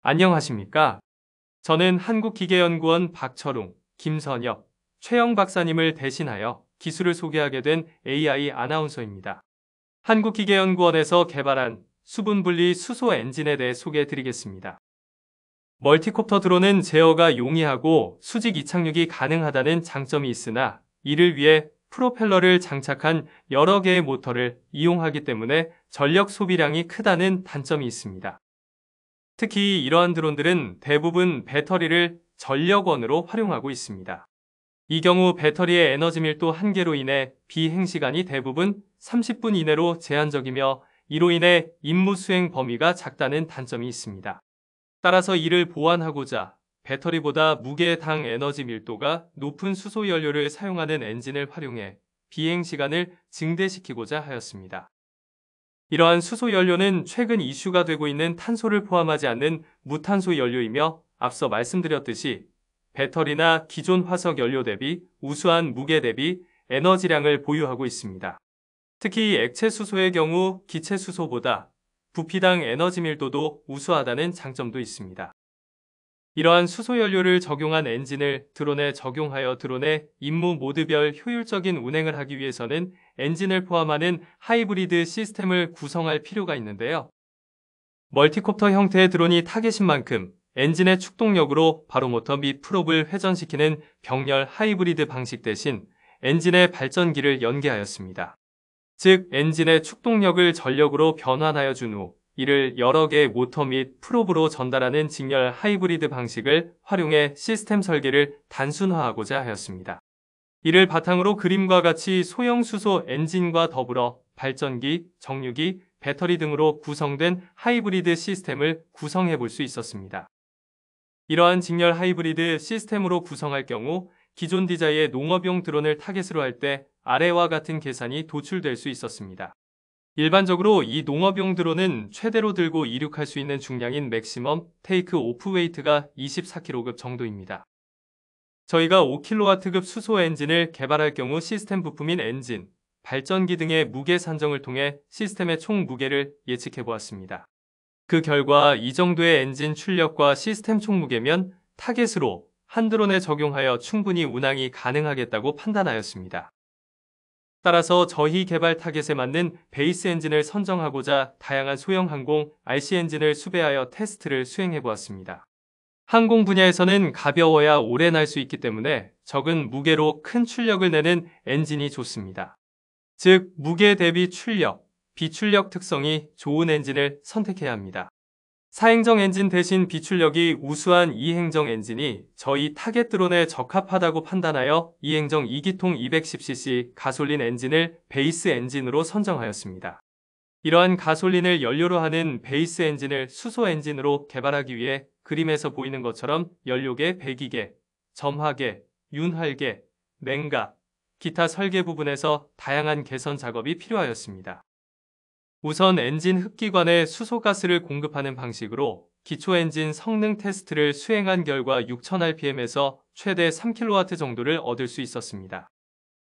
안녕하십니까? 저는 한국기계연구원 박철웅, 김선혁, 최영 박사님을 대신하여 기술을 소개하게 된 AI 아나운서입니다. 한국기계연구원에서 개발한 수분분리 수소 엔진에 대해 소개해 드리겠습니다. 멀티콥터 드론은 제어가 용이하고 수직 이착륙이 가능하다는 장점이 있으나 이를 위해 프로펠러를 장착한 여러 개의 모터를 이용하기 때문에 전력 소비량이 크다는 단점이 있습니다. 특히 이러한 드론들은 대부분 배터리를 전력원으로 활용하고 있습니다. 이 경우 배터리의 에너지 밀도 한계로 인해 비행 시간이 대부분 30분 이내로 제한적이며 이로 인해 임무 수행 범위가 작다는 단점이 있습니다. 따라서 이를 보완하고자 배터리보다 무게당 에너지 밀도가 높은 수소 연료를 사용하는 엔진을 활용해 비행 시간을 증대시키고자 하였습니다. 이러한 수소 연료는 최근 이슈가 되고 있는 탄소를 포함하지 않는 무탄소 연료이며 앞서 말씀드렸듯이 배터리나 기존 화석 연료 대비 우수한 무게 대비 에너지량을 보유하고 있습니다. 특히 액체 수소의 경우 기체 수소보다 부피당 에너지 밀도도 우수하다는 장점도 있습니다. 이러한 수소 연료를 적용한 엔진을 드론에 적용하여 드론의 임무 모드별 효율적인 운행을 하기 위해서는 엔진을 포함하는 하이브리드 시스템을 구성할 필요가 있는데요. 멀티콥터 형태의 드론이 타겟인 만큼 엔진의 축동력으로 바로 모터 및 프롭을 회전시키는 병렬 하이브리드 방식 대신 엔진의 발전기를 연계하였습니다. 즉, 엔진의 축동력을 전력으로 변환하여 준 후 이를 여러 개의 모터 및 프롭으로 전달하는 직렬 하이브리드 방식을 활용해 시스템 설계를 단순화하고자 하였습니다. 이를 바탕으로 그림과 같이 소형 수소 엔진과 더불어 발전기, 정류기, 배터리 등으로 구성된 하이브리드 시스템을 구성해 볼 수 있었습니다. 이러한 직렬 하이브리드 시스템으로 구성할 경우 기존 디자인의 농업용 드론을 타겟으로 할 때 아래와 같은 계산이 도출될 수 있었습니다. 일반적으로 이 농업용 드론은 최대로 들고 이륙할 수 있는 중량인 맥시멈 테이크 오프 웨이트가 24kg 정도입니다. 저희가 5kW급 수소 엔진을 개발할 경우 시스템 부품인 엔진, 발전기 등의 무게 산정을 통해 시스템의 총 무게를 예측해 보았습니다. 그 결과 이 정도의 엔진 출력과 시스템 총 무게면 타겟으로 한 드론에 적용하여 충분히 운항이 가능하겠다고 판단하였습니다. 따라서 저희 개발 타겟에 맞는 베이스 엔진을 선정하고자 다양한 소형 항공 RC 엔진을 수배하여 테스트를 수행해 보았습니다. 항공 분야에서는 가벼워야 오래 날 수 있기 때문에 적은 무게로 큰 출력을 내는 엔진이 좋습니다. 즉, 무게 대비 출력, 비출력 특성이 좋은 엔진을 선택해야 합니다. 4행정 엔진 대신 비출력이 우수한 2행정 엔진이 저희 타겟 드론에 적합하다고 판단하여 2행정 2기통 210cc 가솔린 엔진을 베이스 엔진으로 선정하였습니다. 이러한 가솔린을 연료로 하는 베이스 엔진을 수소 엔진으로 개발하기 위해 그림에서 보이는 것처럼 연료계, 배기계, 점화계, 윤활계, 냉각, 기타 설계 부분에서 다양한 개선 작업이 필요하였습니다. 우선 엔진 흡기관에 수소가스를 공급하는 방식으로 기초 엔진 성능 테스트를 수행한 결과 6000rpm에서 최대 3kW 정도를 얻을 수 있었습니다.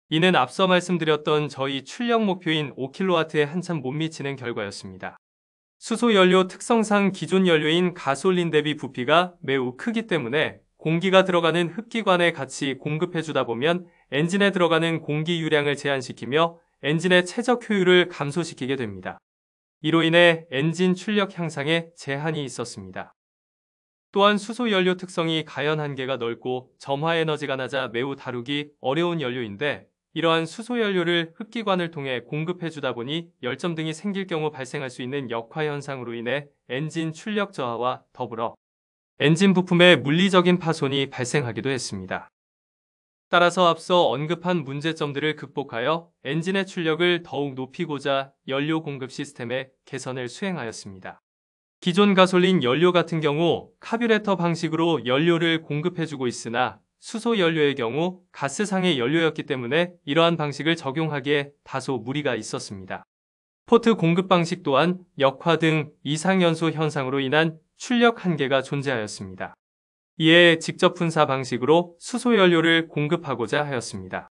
이는 앞서 말씀드렸던 저희 출력 목표인 5kW에 한참 못 미치는 결과였습니다. 수소 연료 특성상 기존 연료인 가솔린 대비 부피가 매우 크기 때문에 공기가 들어가는 흡기관에 같이 공급해주다 보면 엔진에 들어가는 공기 유량을 제한시키며 엔진의 최적 효율을 감소시키게 됩니다. 이로 인해 엔진 출력 향상에 제한이 있었습니다. 또한 수소 연료 특성이 가연 한계가 넓고 점화 에너지가 낮아 매우 다루기 어려운 연료인데 이러한 수소 연료를 흡기관을 통해 공급해주다 보니 열점 등이 생길 경우 발생할 수 있는 역화 현상으로 인해 엔진 출력 저하와 더불어 엔진 부품의 물리적인 파손이 발생하기도 했습니다. 따라서 앞서 언급한 문제점들을 극복하여 엔진의 출력을 더욱 높이고자 연료 공급 시스템의 개선을 수행하였습니다. 기존 가솔린 연료 같은 경우 카뷸레터 방식으로 연료를 공급해주고 있으나 수소 연료의 경우 가스상의 연료였기 때문에 이러한 방식을 적용하기에 다소 무리가 있었습니다. 포트 공급 방식 또한 역화 등 이상연소 현상으로 인한 출력 한계가 존재하였습니다. 이에 직접 분사 방식으로 수소 연료를 공급하고자 하였습니다.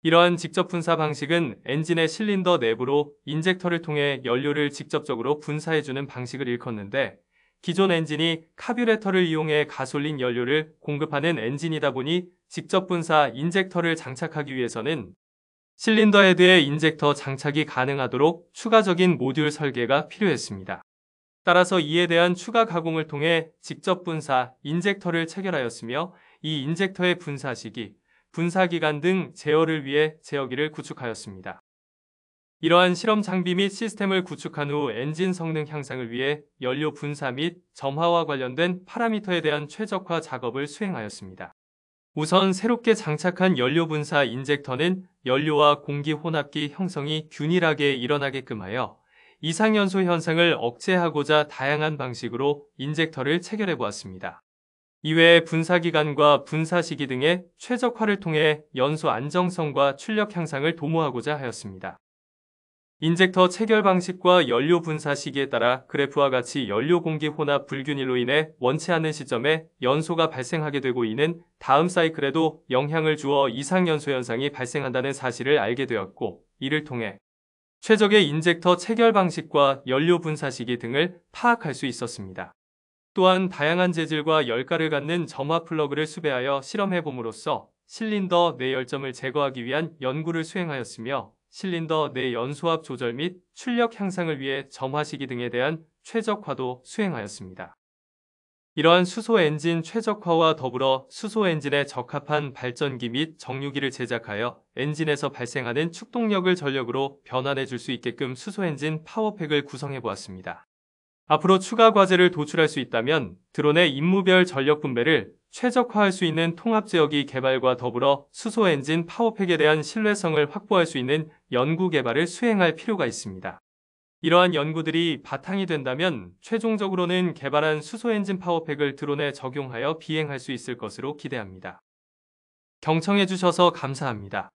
이러한 직접 분사 방식은 엔진의 실린더 내부로 인젝터를 통해 연료를 직접적으로 분사해주는 방식을 일컫는데 기존 엔진이 카뷸레터를 이용해 가솔린 연료를 공급하는 엔진이다 보니 직접 분사 인젝터를 장착하기 위해서는 실린더 헤드에 인젝터 장착이 가능하도록 추가적인 모듈 설계가 필요했습니다. 따라서 이에 대한 추가 가공을 통해 직접 분사 인젝터를 체결하였으며 이 인젝터의 분사 시기, 분사 기간 등 제어를 위해 제어기를 구축하였습니다. 이러한 실험 장비 및 시스템을 구축한 후 엔진 성능 향상을 위해 연료 분사 및 점화와 관련된 파라미터에 대한 최적화 작업을 수행하였습니다. 우선 새롭게 장착한 연료 분사 인젝터는 연료와 공기 혼합기 형성이 균일하게 일어나게끔 하여 이상연소 현상을 억제하고자 다양한 방식으로 인젝터를 체결해 보았습니다. 이외에 분사기간과 분사시기 등의 최적화를 통해 연소 안정성과 출력 향상을 도모하고자 하였습니다. 인젝터 체결 방식과 연료 분사 시기에 따라 그래프와 같이 연료 공기 혼합 불균일로 인해 원치 않는 시점에 연소가 발생하게 되고 이는 다음 사이클에도 영향을 주어 이상연소 현상이 발생한다는 사실을 알게 되었고, 이를 통해 최적의 인젝터 체결 방식과 연료 분사 시기 등을 파악할 수 있었습니다. 또한 다양한 재질과 열가를 갖는 점화 플러그를 수배하여 실험해 봄으로써 실린더 내 열점을 제거하기 위한 연구를 수행하였으며 실린더 내 연소압 조절 및 출력 향상을 위해 점화 시기 등에 대한 최적화도 수행하였습니다. 이러한 수소 엔진 최적화와 더불어 수소 엔진에 적합한 발전기 및 정류기를 제작하여 엔진에서 발생하는 축동력을 전력으로 변환해 줄 수 있게끔 수소 엔진 파워팩을 구성해 보았습니다. 앞으로 추가 과제를 도출할 수 있다면 드론의 임무별 전력 분배를 최적화할 수 있는 통합 제어기 개발과 더불어 수소 엔진 파워팩에 대한 신뢰성을 확보할 수 있는 연구 개발을 수행할 필요가 있습니다. 이러한 연구들이 바탕이 된다면 최종적으로는 개발한 수소 엔진 파워팩을 드론에 적용하여 비행할 수 있을 것으로 기대합니다. 경청해 주셔서 감사합니다.